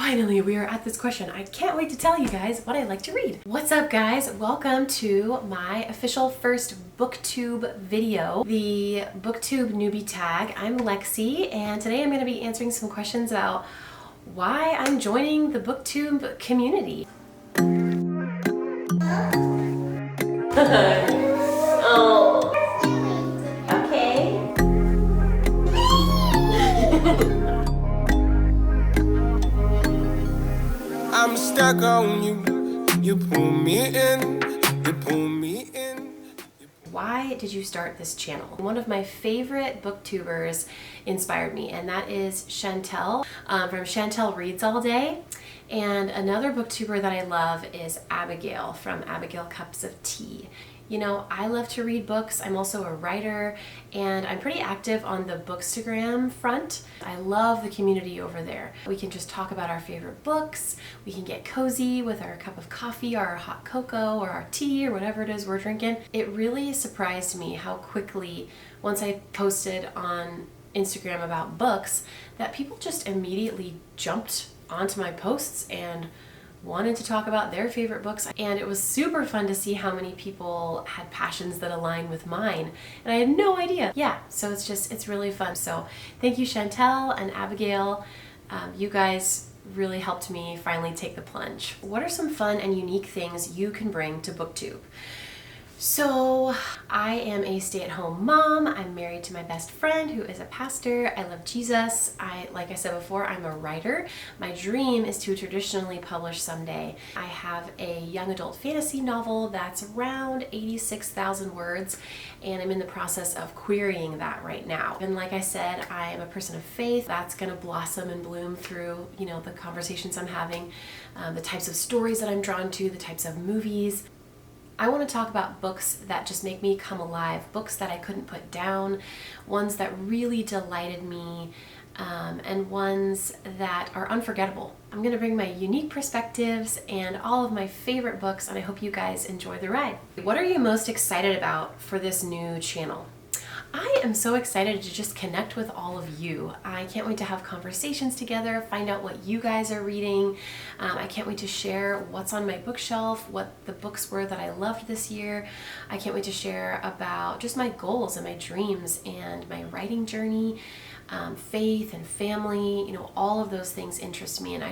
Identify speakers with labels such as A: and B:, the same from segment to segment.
A: Finally, we are at this question. I can't wait to tell you guys what I like to read. What's up, guys? Welcome to my official first BookTube video, the BookTube Newbie tag. I'm Lexi, and today I'm going to be answering some questions about why I'm joining the BookTube community. Oh, okay.
B: I'm stuck on you. You pull me in. You pull me in.
A: Why did you start this channel? One of my favorite booktubers inspired me, and that is Chantel from Chantel Reads All and another booktuber that I love is Abigail from Abigail Cups of Tea. You know, I love to read books. I'm also a writer, and I'm pretty active on the Bookstagram front. I love the community over there. We can just talk about our favorite books. We can get cozy with our cup of coffee or our hot cocoa or our tea or whatever it is we're drinking. It really surprised me how quickly, once I posted on Instagram about books, that people just immediately jumped onto my posts and wanted to talk about their favorite books, and it was super fun to see how many people had passions that align with mine, and I had no idea. Yeah, so it's really fun. So thank you, Chantel and Abigail. You guys really helped me finally take the plunge. What are some fun and unique things you can bring to BookTube? So I am a stay-at-home mom. I'm married to my best friend who is a pastor. I love Jesus. Like I said before, I'm a writer. My dream is to traditionally publish someday. I have a young adult fantasy novel that's around 86,000 words, and I'm in the process of querying that right now. And like I said, I am a person of faith. That's gonna blossom and bloom through, you know, the conversations I'm having, the types of stories that I'm drawn to, the types of movies. I want to talk about books that just make me come alive, books that I couldn't put down, ones that really delighted me, and ones that are unforgettable. I'm going to bring my unique perspectives and all of my favorite books, and I hope you guys enjoy the ride. What are you most excited about for this new channel? I am so excited to just connect with all of you. I can't wait to have conversations together, find out what you guys are reading. I can't wait to share what's on my bookshelf, what the books were that I loved this year. I can't wait to share about just my goals and my dreams and my writing journey, faith and family. You know, all of those things interest me, and I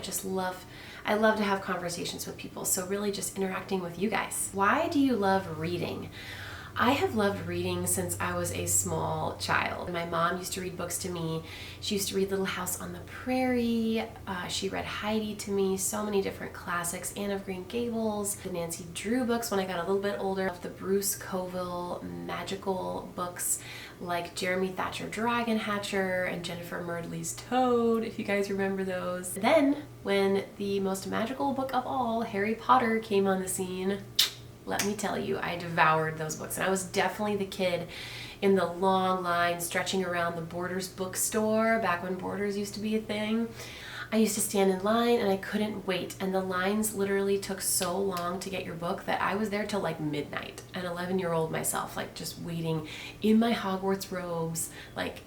A: love to have conversations with people. So really just interacting with you guys. Why do you love reading? I have loved reading since I was a small child. My mom used to read books to me. She used to read Little House on the Prairie. She read Heidi to me, so many different classics. Anne of Green Gables, the Nancy Drew books when I got a little bit older, the Bruce Coville magical books like Jeremy Thatcher Dragon Hatcher and Jennifer Murdley's Toad, if you guys remember those. Then when the most magical book of all, Harry Potter, came on the scene, let me tell you, I devoured those books. And I was definitely the kid in the long line stretching around the Borders bookstore back when Borders used to be a thing. I used to stand in line and I couldn't wait. And the lines literally took so long to get your book that I was there till like midnight. An 11-year-old myself, like just waiting in my Hogwarts robes, like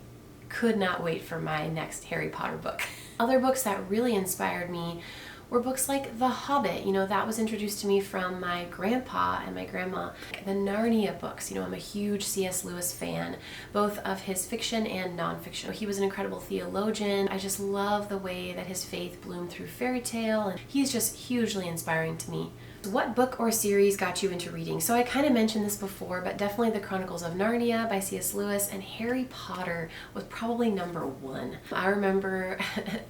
A: could not wait for my next Harry Potter book. Other books that really inspired me were books like The Hobbit. You know, that was introduced to me from my grandpa and my grandma. The Narnia books, you know, I'm a huge C.S. Lewis fan, both of his fiction and nonfiction. He was an incredible theologian. I just love the way that his faith bloomed through fairy tale, and he's just hugely inspiring to me. What book or series got you into reading? So I kind of mentioned this before, but definitely The Chronicles of Narnia by C.S. Lewis, and Harry Potter was probably number one. I remember,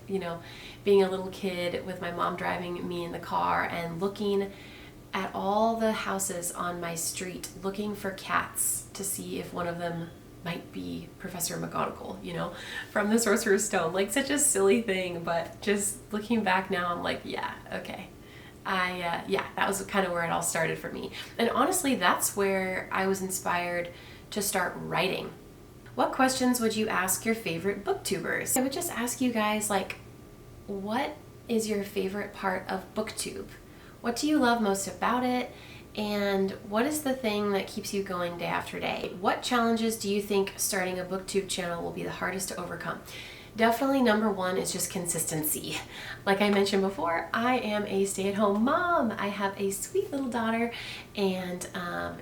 A: you know, being a little kid with my mom driving me in the car and looking at all the houses on my street, looking for cats to see if one of them might be Professor McGonagall, you know, from the Sorcerer's Stone. Like, such a silly thing, but just looking back now, I'm like, yeah, okay. That was kind of where it all started for me. And honestly, that's where I was inspired to start writing. What questions would you ask your favorite booktubers? I would just ask you guys, like, what is your favorite part of BookTube? What do you love most about it? And what is the thing that keeps you going day after day? What challenges do you think starting a BookTube channel will be the hardest to overcome? Definitely number one is just consistency. Like I mentioned before, I am a stay-at-home mom. I have a sweet little daughter, and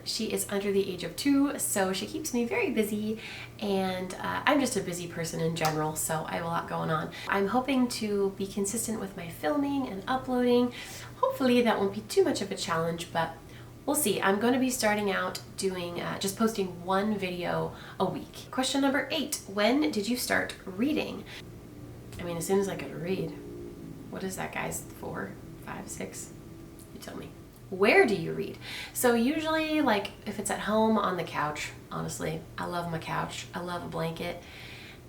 A: she is under the age of 2, so she keeps me very busy, and I'm just a busy person in general, so I have a lot going on. I'm hoping to be consistent with my filming and uploading. Hopefully that won't be too much of a challenge, but we'll see. I'm going to be starting out doing just posting one video a week. Question number 8. When did you start reading? I mean, as soon as I could read. What is that, guys? 4, 5, 6? You tell me. Where do you read? So usually, like, if it's at home on the couch, honestly, I love my couch. I love a blanket.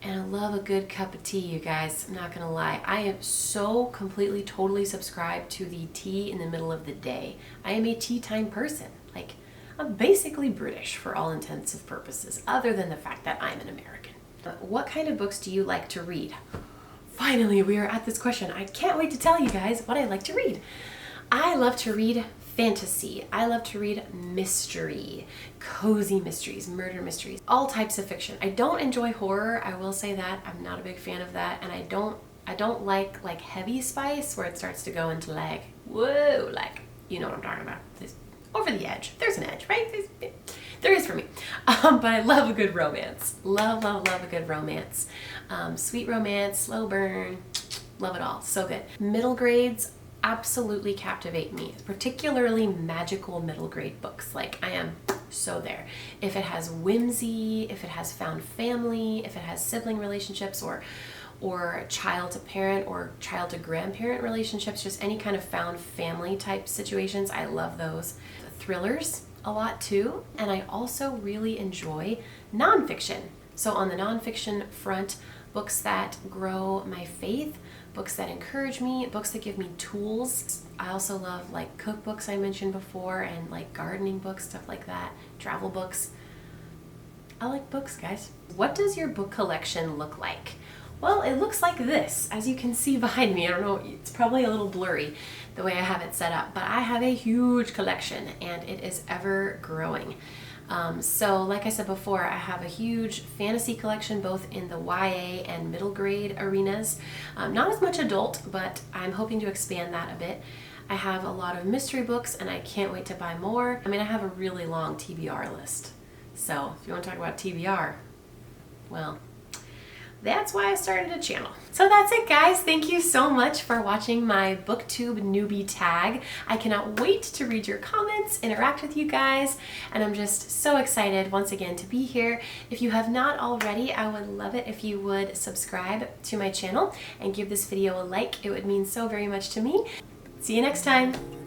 A: And I love a good cup of tea, you guys. I'm not gonna lie. I am so completely, totally subscribed to the tea in the middle of the day. I am a tea time person. Like, I'm basically British for all intents and purposes, other than the fact that I'm an American. What kind of books do you like to read? Finally, we are at this question. I can't wait to tell you guys what I like to read. I love to read fantasy. I love to read mystery, cozy mysteries, murder mysteries, all types of fiction. I don't enjoy horror. I will say that. I'm not a big fan of that, and I don't like heavy spice where it starts to go into like, whoa, like, you know what I'm talking about. This over the edge. There's an edge, right? There is for me. But I love a good romance. Love a good romance. Sweet romance, slow burn, love it all. So good. Middle grades absolutely captivate me, particularly magical middle grade books. Like, I am so there. If it has whimsy, if it has found family, if it has sibling relationships or child to parent or child to grandparent relationships, just any kind of found family type situations, I love those. Thrillers a lot too, and I also really enjoy nonfiction. So on the nonfiction front, books that grow my faith, books that encourage me, books that give me tools. I also love like cookbooks I mentioned before, and like gardening books, stuff like that, travel books. I like books, guys. What does your book collection look like? Well, it looks like this, as you can see behind me. I don't know, it's probably a little blurry the way I have it set up, but I have a huge collection and it is ever growing. So like I said before, I have a huge fantasy collection both in the YA and middle grade arenas. Not as much adult, but I'm hoping to expand that a bit. I have a lot of mystery books and I can't wait to buy more. I mean, I have a really long TBR list. So if you want to talk about TBR, well, that's why I started a channel. So that's it, guys. Thank you so much for watching my BookTube Newbie tag. I cannot wait to read your comments, interact with you guys, and I'm just so excited once again to be here. If you have not already, I would love it if you would subscribe to my channel and give this video a like. It would mean so very much to me. See you next time.